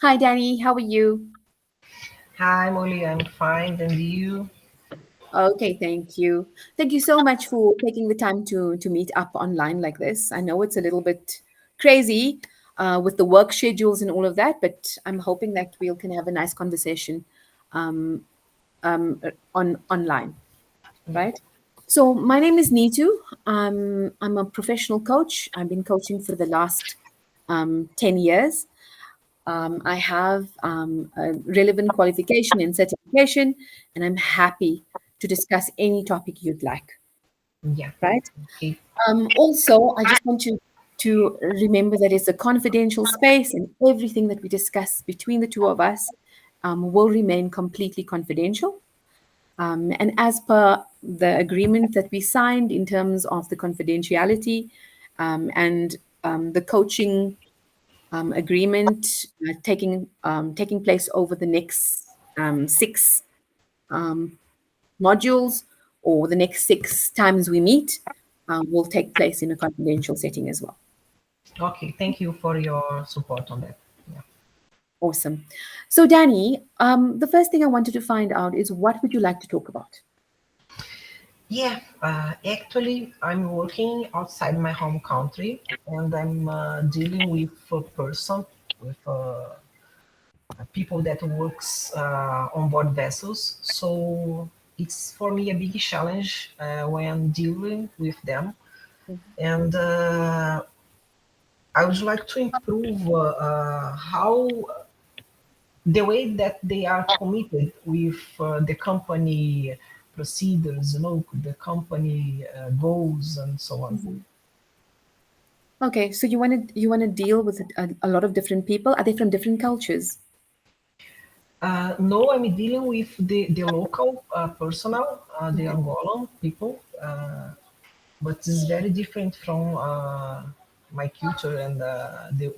Hi, Danny. How are you? Hi, Molly. I'm fine. And you? Okay, thank you. Thank you so much for taking the time to meet up online like this. I know it's a little bit crazy with the work schedules and all of that, but I'm hoping that we can have a nice conversation um, on online, Yeah. right? So my name is Neetu. I'm a professional coach. I've been coaching for the last 10 years. I have a relevant qualification and certification, and I'm happy to discuss any topic you'd like, Yeah. right? Okay. Also, I just want you to remember that it's a confidential space, and everything that we discuss between the two of us will remain completely confidential. And as per the agreement that we signed in terms of the confidentiality and the coaching agreement taking place over the next six um, modules or the next six times we meet will take place in a confidential setting as well. Okay. Thank you for your support on that. Yeah. Awesome. So, Danny, the first thing I wanted to find out is what would you like to talk about? Yeah. Actually, I'm working outside my home country, and I'm dealing with a person, with people that works on board vessels. So it's for me a big challenge when dealing with them, and I would like to improve how the way that they are committed with the company procedures, the company goals and so on. Mhm. Okay, so you want to deal with a lot of different people. Are they from different cultures? No, I'm dealing with the local personnel, the Okay. Angolan people, but it's very different from my culture and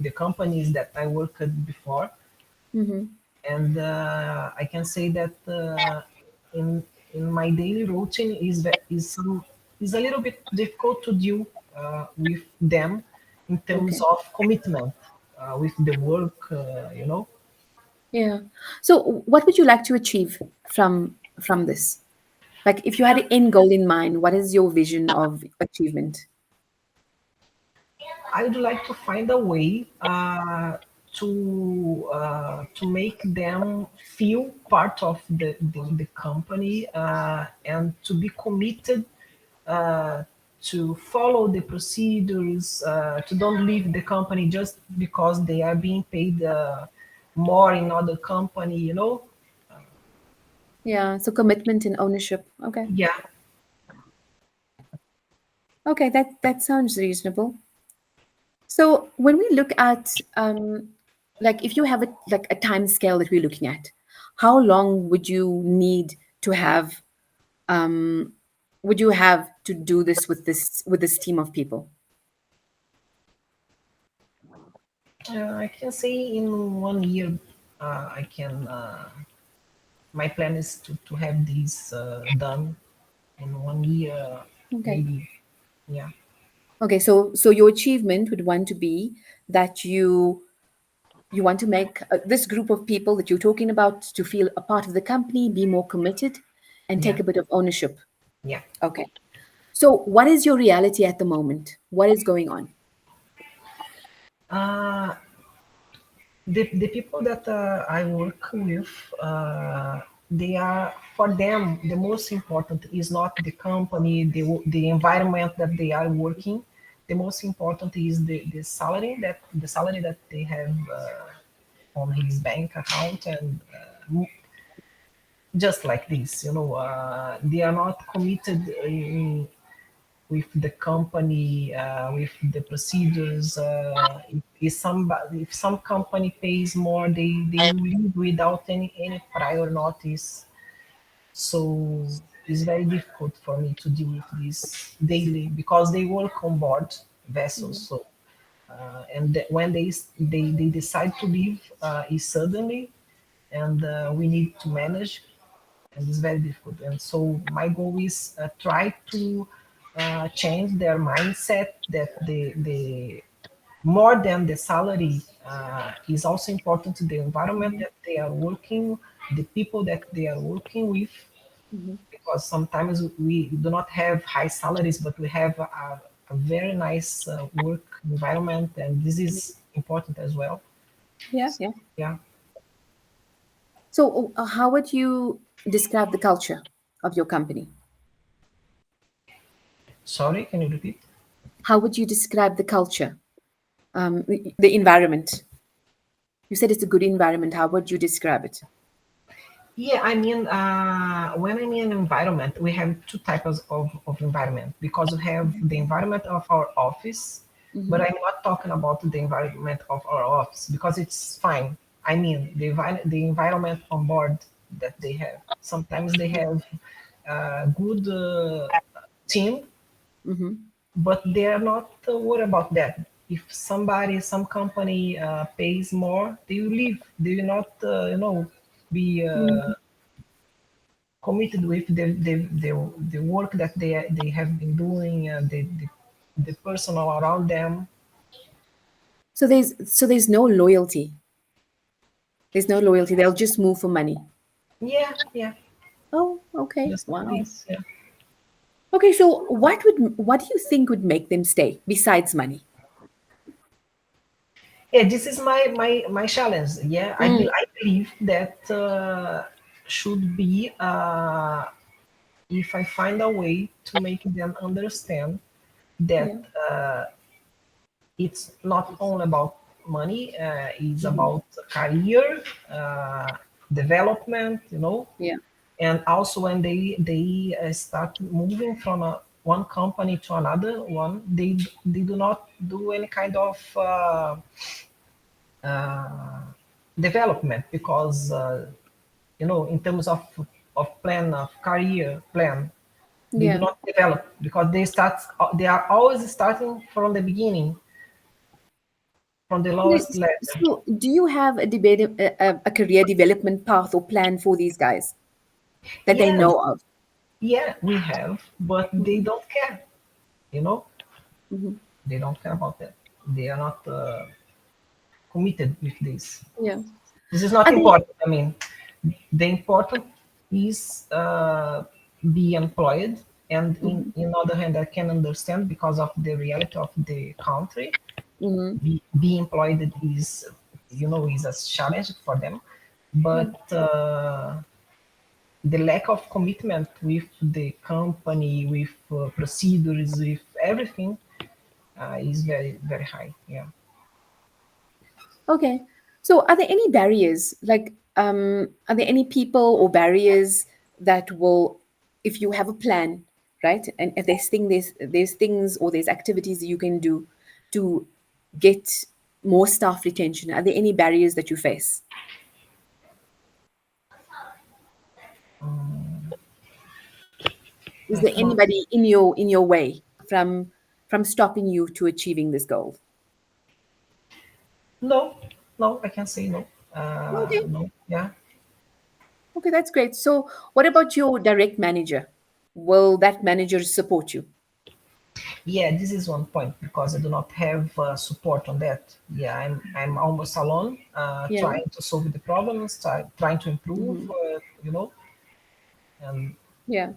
the companies that I worked at before. Mm-hmm. And I can say that in in my daily routine is a little bit difficult to deal with them in terms Okay. of commitment with the work, Yeah. So, what would you like to achieve from this? Like, if you had an end goal in mind, what is your vision of achievement? I would like to find a way to make them feel part of the company and to be committed uh, to follow the procedures, to don't leave the company just because they are being paid more in other company, Yeah. So, commitment and ownership. Okay. Yeah. Okay. That sounds reasonable. So, when we look at like, if you have a time scale that we're looking at, how long to have um, would you have to do this with this team of people? I can say in 1 year, I can. My plan is to have this done in 1 year, Okay. maybe. Yeah. Okay, so your achievement would want to be that you want to make this group of people that you're talking about to feel a part of the company, be more committed, and Yeah. take a bit of ownership. Yeah. Okay. So what is your reality at the moment? What is going on? Uh, the people that I work with, they are for them the most important is not the company, the environment that they are working. The most important is the salary that they have on his bank account and just like this, they are not committed with the company, with the procedures. If some company pays more, they will leave without any prior notice. So it's very difficult for me to deal with this daily because they work on board vessels. Mhm. So and when they decide to leave, is suddenly, and we need to manage, and it's very difficult. And so my goal is try to change their mindset that the more than the salary, is also important to the environment that they are working, the people that they are working with, Mm-hmm. because sometimes we do not have high salaries, but we have a very nice work environment, and this is important as well. Yeah, yeah. Yeah. So, how would you describe the culture of your company? Sorry, can you repeat? How would you describe the culture, the environment? You said it's a good environment. How would you describe it? Yeah, I mean, when I mean environment, we have two types of environment, because we have the environment of our office, but Mm-hmm. I'm not talking about the environment of our office because it's fine. I mean, the environment on board that they have. Sometimes they have a good team, Mm-hmm. but they are not worried about that. If some company pays more, they will leave. They will not, be committed with the work that they have been doing, the personal around them. So there's no loyalty. There's no loyalty. They'll just move for money. Yeah, yeah, Oh, okay. just like Wow. this. Yeah, Okay, so what do you think would make them stay besides money? yeah. This is my challenge. Yeah, Mm, I believe that should be if I find a way to make them understand that yeah. it's not only about money, it's Hmm. about career development, Yeah. and also when they start moving from one company to another one, they do not do any kind of uh, development, because in terms of plan of career plan, they do Yeah. not develop, because they are always starting from the beginning, from the Okay, lowest level. so do you have a career development path or plan for these guys that they Yeah, know of? yeah, we have, but they Hmm. don't care. You know, Hmm. they don't care about that. They are not committed with this. Yeah. This is not Are they? important. I mean, the important is be employed, and Hmm. in other hand, I can understand because of the reality of the country. Hmm. Be employed is, is a challenge for them, Yeah. but the lack of commitment with the company, with procedures, with everything, is very very high. Yeah. Okay. So are there any barriers? Like, are there any people or barriers that will, if you have a plan, right? And if there's things or there's activities that you can do to get more staff retention. Are there any barriers that you face? Is I there cannot. anybody in your way from stopping you to achieving this goal? No, no, I can say no. Okay. No, yeah. Okay, that's great. So what about your direct manager? Will that manager support you? Yeah, this is one point, because I do not have support on that. Yeah, I'm almost alone, Yeah. trying to solve the problems, trying to improve, Hmm. and Yeah.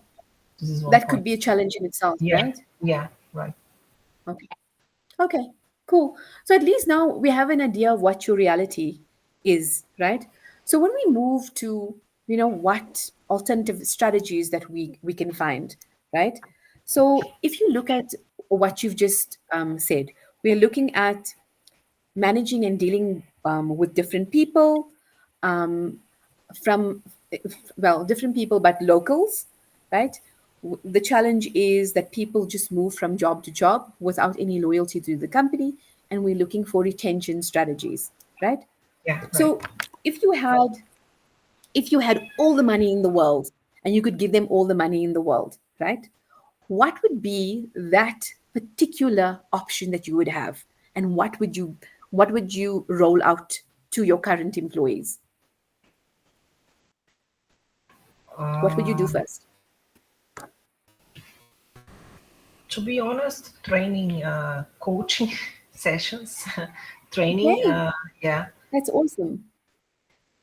this is one That point. could be a challenge in itself, Yeah, right? yeah, right. Okay. Okay. Cool. So at least now we have an idea of what your reality is, right? So when we move to, what alternative strategies that we can find, right? So if you look at what you've just said, we're looking at managing and dealing with different people, um, from, well, different people, but locals, right? The challenge is that people just move from job to job without any loyalty to the company, and we're looking for retention strategies, right? Yeah, right. So if you had if you had all the money in the world and you could give them all the money in the world, right? What would be that particular option that you would have, and what would you roll out to your current employees? What would you do Um, first? to be honest, training, coaching, sessions, training. Okay, Yeah, that's awesome.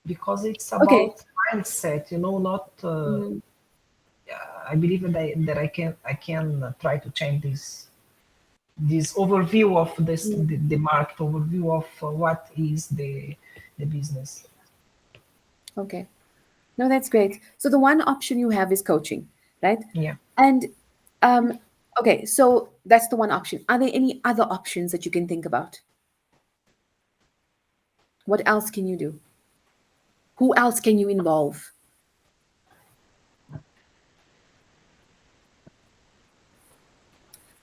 because it's Okay. about mindset, not. Mm, I believe that I can try to change this overview of this mm, the market overview of what is the business. okay. No, that's great. So the one option you have is coaching, right? Yeah. And um, okay, so that's the one option. Are there any other options that you can think about? What else can you do? Who else can you involve?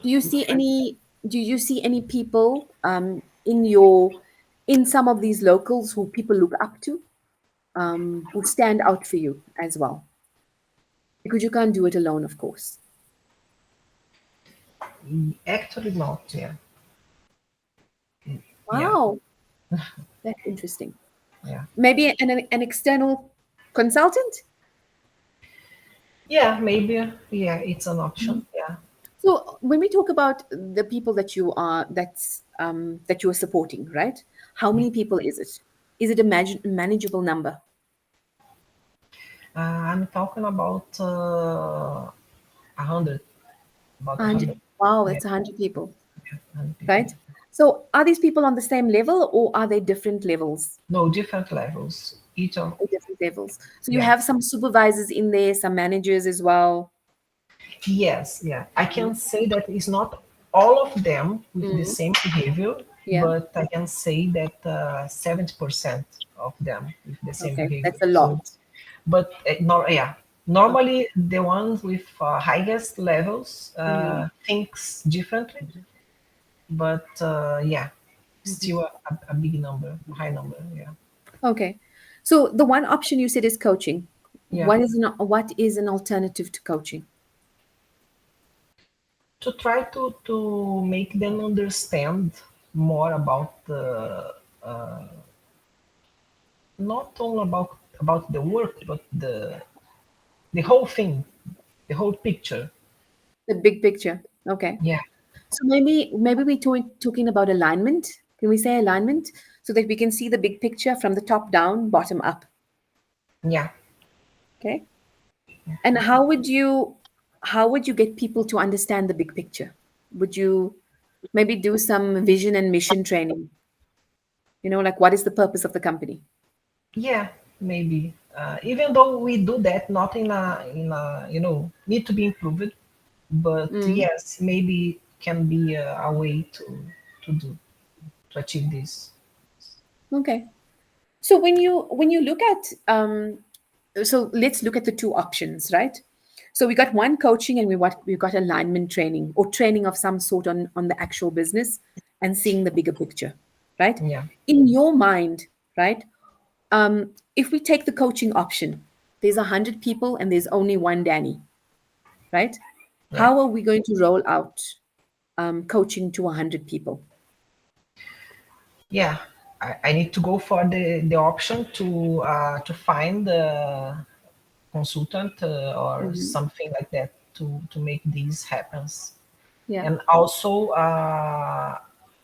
Do you see any do you see any people in some of these locals who people look up to, who stand out for you as well? Because you can't do it alone, of course. Actually not. Yeah. Yeah. Wow, that's interesting. Yeah. Maybe an external consultant? Yeah, maybe. Yeah, it's an option. Yeah. So when we talk about the people that you are supporting, right? How many people is it? Is it a manageable number? I'm talking about 100, about 100. 100. Wow, Yeah, that's 100 people, 100 people. right? So are these people on the same level or are they different levels? No, different levels. Each of, Or different levels. So you yeah. have some supervisors in there, some managers as well. Yes, yeah. I can say that it's not all of them with the Mm, same behavior, yeah. but I can say that 70% of them with the same Okay. behavior. That's a So, lot. but no, yeah. Normally, the ones with highest levels Mm, thinks differently, but yeah, mhm. still a big number, a high number. Yeah, Okay. So the one option you said is coaching. yeah. What is an alternative to coaching? To try to make them understand more about not all about the work, but the whole thing, the whole picture. The big picture. Okay. Yeah, So maybe we talking about alignment. Can we say alignment so that we can see the big picture from the top down, bottom up? yeah, Okay. And how would you get people to understand the big picture? Would you maybe do some vision and mission training? Like what is the purpose of the company? yeah. Maybe even though we do that, not in a need to be improved, but Mm, yes, maybe can be a way to do to achieve this. okay. So when you look at so let's look at the two options, right? So we got one coaching and we got alignment training or training of some sort on the actual business and seeing the bigger picture, right? Yeah, In your mind, right? If we take the coaching option, there's 100 people and there's only one Danny, right? yeah. How are we going to roll out coaching to 100 people? Yeah, I need to go for the option to find a consultant or Hmm. something like that to make these happens, Yeah. and also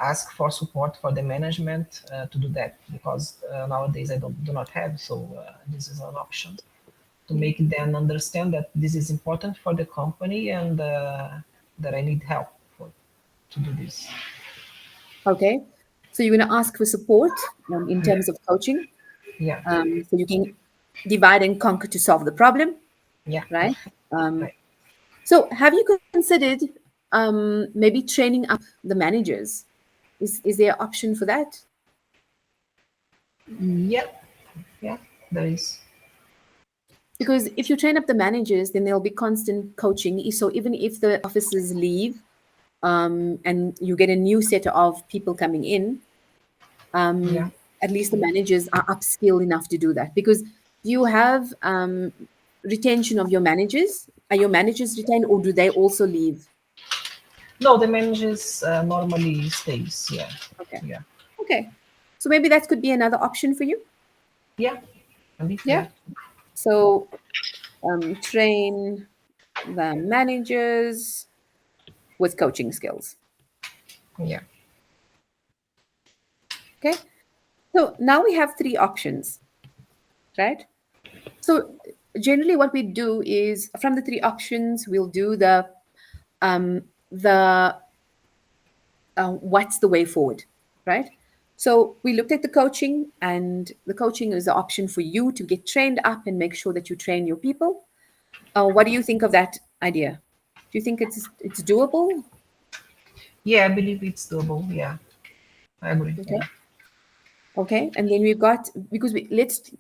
ask for support for the management to do that, because nowadays I do not have, so this is an option to Mm. make them understand that this is important for the company, and that I need help for to do this. Okay. So you're going to ask for support in Yeah, terms of coaching. yeah, So you can divide and conquer to solve the problem, yeah. right? Um, Right. so have you considered maybe training up the managers? Is there an option for that? Yeah, yeah, there is. Because if you train up the managers, then there'll be constant coaching. So even if the officers leave and you get a new set of people coming in, Yeah. at least the managers are upskilled enough to do that. Because do you have retention of your managers? Are your managers retained or do they also leave? No, the managers normally stays. Yeah, Okay. yeah, Okay. So maybe that could be another option for you. yeah. Maybe, Yeah. yeah, So train the managers with coaching skills. yeah. Okay. So now we have three options, right? So generally what we do is from the three options, we'll do the what's the way forward, right? So we looked at the coaching, and the coaching is the option for you to get trained up and make sure that you train your people. What do you think of that idea? Do you think it's doable? Yeah, I believe it's doable. Yeah, I agree. Okay. Yeah. Okay. And then we've got, because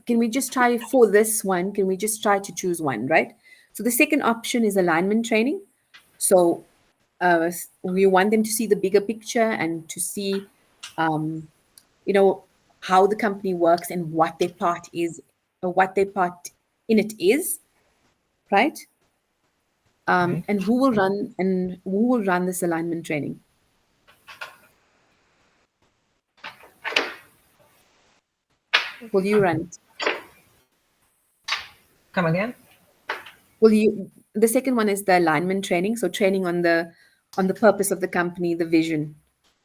can we just try for this one? Can we just try to choose one, right? So the second option is alignment training. So we want them to see the bigger picture and to see, um, how the company works and what their part is, or what their part in it is, right? Right. And who will run this alignment training? Will you run it? Come again? The second one is the alignment training, so training on the purpose of the company, the vision.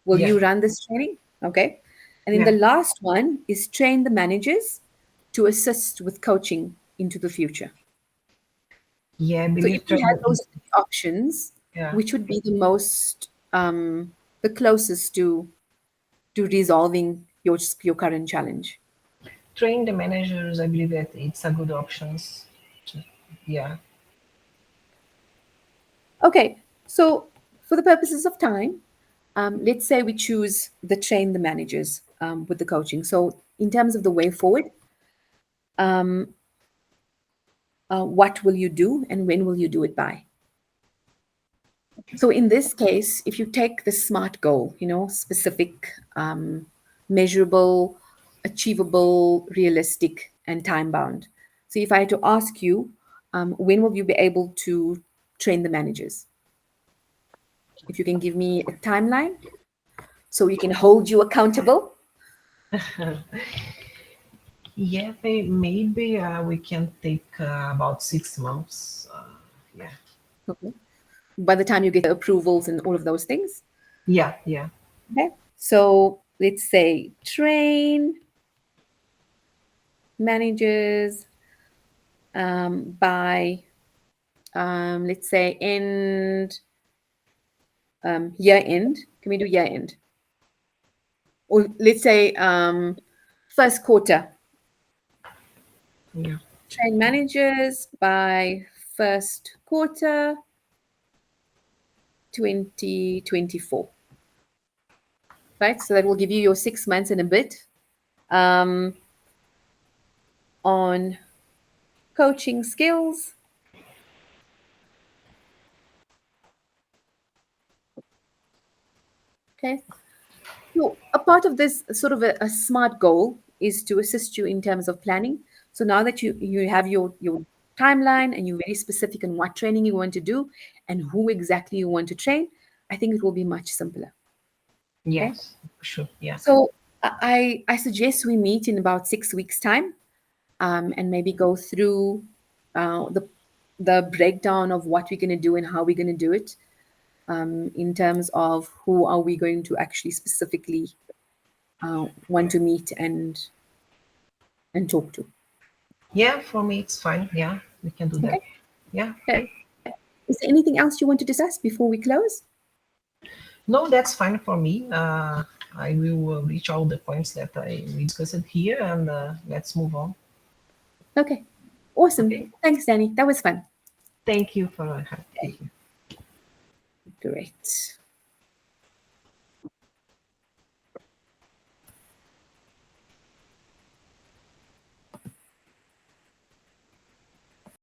Will Yeah. you run this training? Okay. And then Yeah. the last one is train the managers to assist with coaching into the future. Yeah, I So if believe we had train. those three options, Yeah. which would be the closest to resolving your current challenge? Train the managers. I believe that it's a good options. Yeah. Okay, so for the purposes of time, let's say we choose the train the managers with the coaching. So in terms of the way forward, um, what will you do and when will you do it by? So in this case, if you take the SMART goal, specific, measurable, achievable, realistic, and time bound. So if I had to ask you, when will you be able to train the managers? If you can give me a timeline so we can hold you accountable. Yeah, maybe we can take about 6 months. Yeah. Okay. By the time you get the approvals and all of those things. Yeah. Yeah. Okay. So let's say train managers by, let's say, year end. Can we do year end? Or let's say first quarter. Yeah. Train managers by first quarter 2024. Right? So that will give you your 6 months and a bit um, on coaching skills. Okay. So a part of this sort of a SMART goal is to assist you in terms of planning. So now that you have your timeline and you're very specific on what training you want to do and who exactly you want to train, I think it will be much simpler. Okay. Yes. Sure. Yeah. So I suggest we meet in about 6 weeks' time, and maybe go through the breakdown of what we're going to do and how we're going to do it, in terms of who are we going to actually specifically want to meet and talk to. Yeah. For me, it's fine. Yeah, we can do that. Okay. Yeah. Okay. Okay. Is there anything else you want to discuss before we close? No, that's fine for me. I will reach all the points that we discussed here, and let's move on. Okay. Awesome. Okay. Thanks, Danny. That was fun. Thank you for your help. Thank Okay. you. Great.